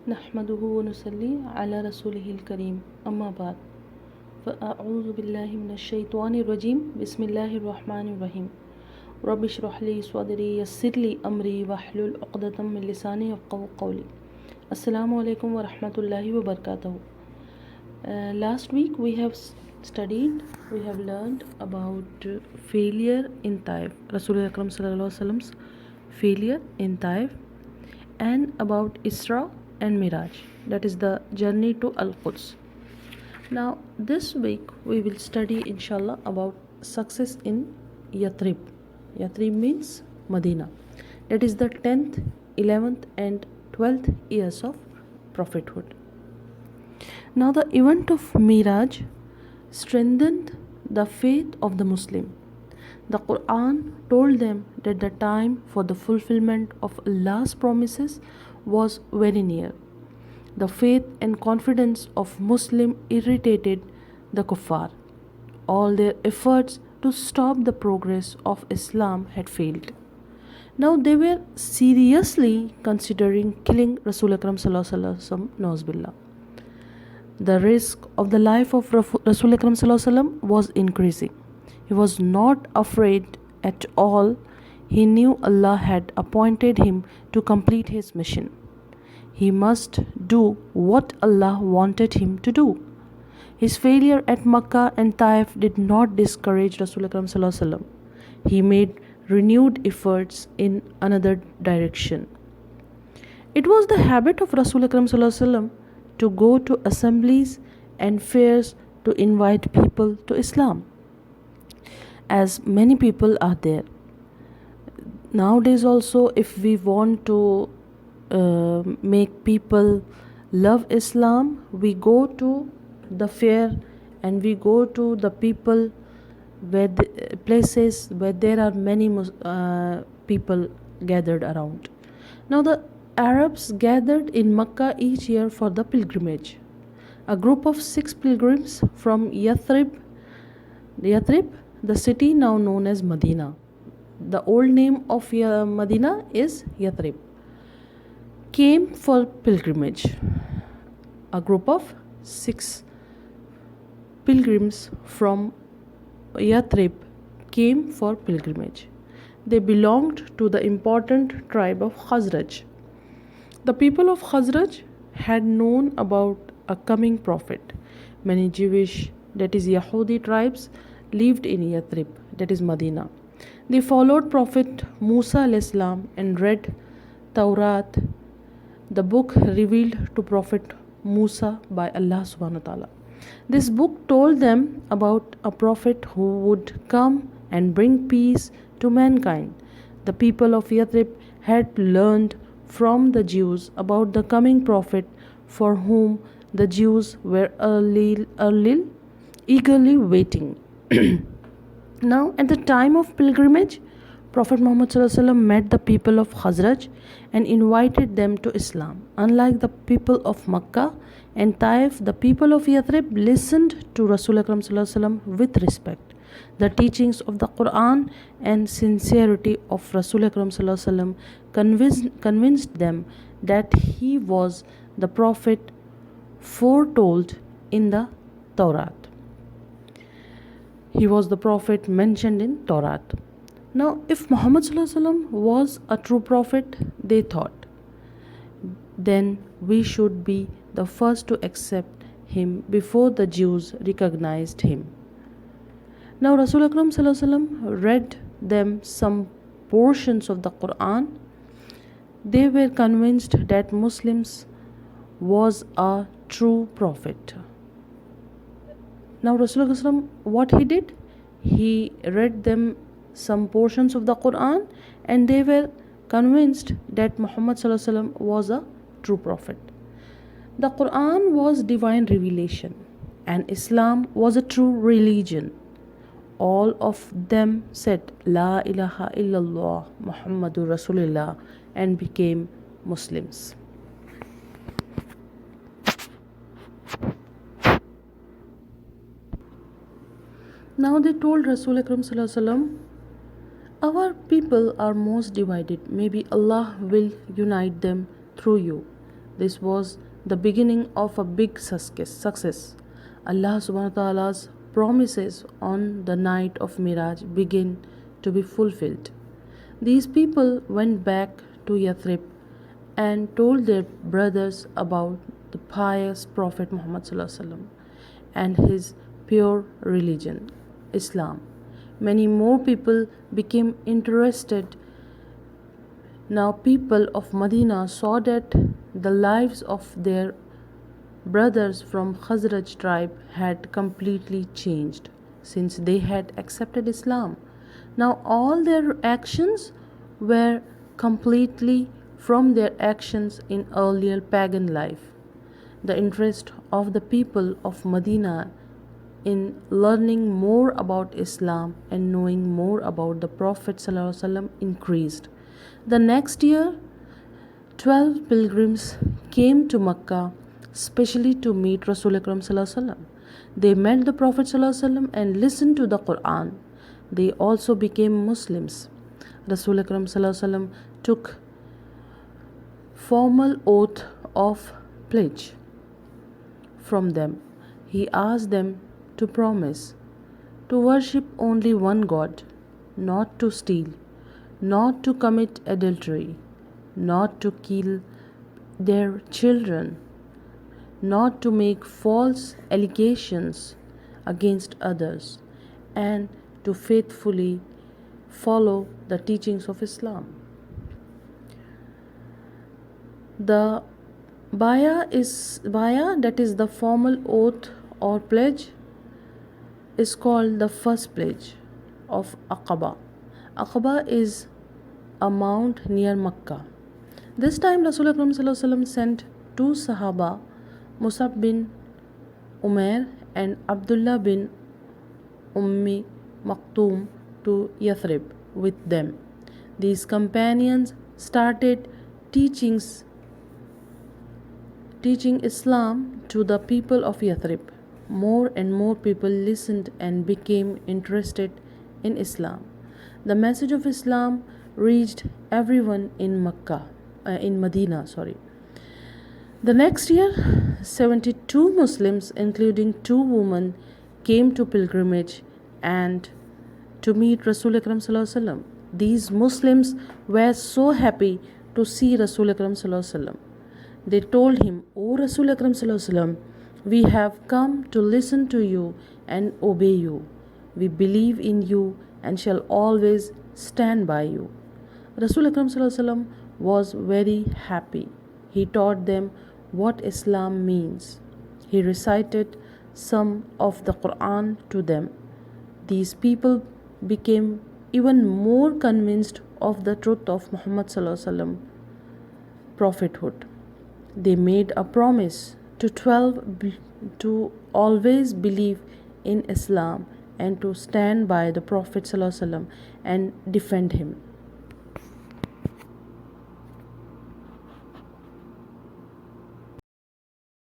نحمده ونصلي على رسوله الكريم أما بعد فأعوذ بالله من الشيطان الرجيم بسم الله الرحمن الرحيم رب اشرح لي صدري يسر لي أمري واحلل عقدة من لساني يفقهوا قولي. Assalamu alaikum wa rahmatullahi wa barakatuh. Last week we have learned about failure in Taif, Rasulullah Akram Sallallahu Alaihi Wasallam's failure in Taif, and about Isra and Miraj, that is the journey to Al-Quds. Now this week we will study inshallah about success in Yathrib. Yathrib means Madinah. That is the 10th, 11th and 12th years of prophethood. Now the event of Miraj strengthened the faith of the Muslim. The Quran told them that the time for the fulfillment of Allah's promises was very near. The faith and confidence of Muslim irritated the kuffar. All their efforts to stop the progress of Islam had failed. Now they were seriously considering killing Rasul Akram Sallallahu Alaihi Wasallam, Nauzubillah. The risk of the life of Rasul Akram Sallallahu Alaihi Wasallam was increasing. He was not afraid at all. He knew Allah had appointed him to complete his mission. He must do what Allah wanted him to do. His failure at Makkah and Taif did not discourage Rasul Akram Sallallahu Alaihi Wasallam. He made renewed efforts in another direction. It was the habit of Rasul Akram Sallallahu Alaihi Wasallam to go to assemblies and fairs to invite people to Islam, as many people are there. Nowadays also, if we want to make people love Islam, we go to the fair and we go to the people where places where there are many people gathered around. Now the Arabs gathered in Makkah each year for the pilgrimage. A group of 6 pilgrims from Yathrib, the city now known as Madinah. The old name of Madinah is Yathrib, came for pilgrimage. A group of 6 pilgrims from Yathrib came for pilgrimage. They belonged to the important tribe of Khazraj. The people of Khazraj had known about a coming prophet. Many Jewish, that is Yahudi tribes, lived in Yathrib, that is Madinah. They followed Prophet Musa al-Islam and read Tawrat, the book revealed to Prophet Musa by Allah subhanahu wa ta'ala. This book told them about a prophet who would come and bring peace to mankind. The people of Yathrib had learned from the Jews about the coming prophet, for whom the Jews were eagerly waiting. Now at the time of pilgrimage, Prophet Muhammad met the people of Khazraj and invited them to Islam. Unlike the people of Makkah and Taif, the people of Yathrib listened to Rasul Akram with respect. The teachings of the Quran and sincerity of Rasul Akram convinced them that he was the prophet foretold in the Tawrat. He was the prophet mentioned in Tawrat. Now, if Muhammad was a true prophet, they thought, then we should be the first to accept him before the Jews recognized him. Now, Rasul Akram read them some portions of the Quran. They were convinced that Muslims was a true prophet. Now, Rasul what he did? He read them some portions of the Quran and they were convinced that Muhammad was a true prophet. The Quran was divine revelation and Islam was a true religion. All of them said La ilaha illallah Muhammadur Rasulullah and became Muslims. Now they told Rasul Akram our people are most divided. Maybe Allah will unite them through you. This was the beginning of a big success. Allah subhanahu wa ta'ala's promises on the night of Miraj began to be fulfilled. These people went back to Yathrib and told their brothers about the pious Prophet Muhammad sallallahu alaihi wasallam and his pure religion, Islam. Many more people became interested. Now people of Madinah saw that the lives of their brothers from Khazraj tribe had completely changed since they had accepted Islam. Now all their actions were completely from their actions in earlier pagan life. The interest of the people of Medina in learning more about Islam and knowing more about the Prophet ﷺ increased. The next year, 12 pilgrims came to Mecca specially to meet Rasul Akram ﷺ. They met the Prophet ﷺ and listened to the Quran. They also became Muslims. Rasul Akram ﷺ took formal oath of pledge from them. He asked them to promise to worship only one God, not to steal, not to commit adultery, not to kill their children, not to make false allegations against others, and to faithfully follow the teachings of Islam. The baya, that is the formal oath or pledge, is called the first pledge of Aqaba. Aqaba is a mount near Mecca. This time Rasul Akram ﷺ sent two Sahaba, Musab bin Umair and Abdullah bin Makhtoom, to Yathrib with them. These companions started teaching Islam to the people of Yathrib. More and more people listened and became interested in Islam. The message of Islam reached everyone in Medina. The next year, 72 Muslims, including 2 women, came to pilgrimage and to meet Rasul Akram sallallahu alaihi wasallam. These Muslims were so happy to see Rasul Akram sallallahu alaihi wasallam. They told him, "O Rasul Akram sallallahu alaihi wasallam, we have come to listen to you and obey you. We believe in you and shall always stand by you." Rasul Akram sallallahu alaihi wasallam was very happy. He taught them what Islam means. He recited some of the Quran to them. These people became even more convinced of the truth of Muhammad sallallahu alaihi wasallam prophethood. They made a promise to 12 to always believe in Islam and to stand by the Prophet ﷺ and defend him.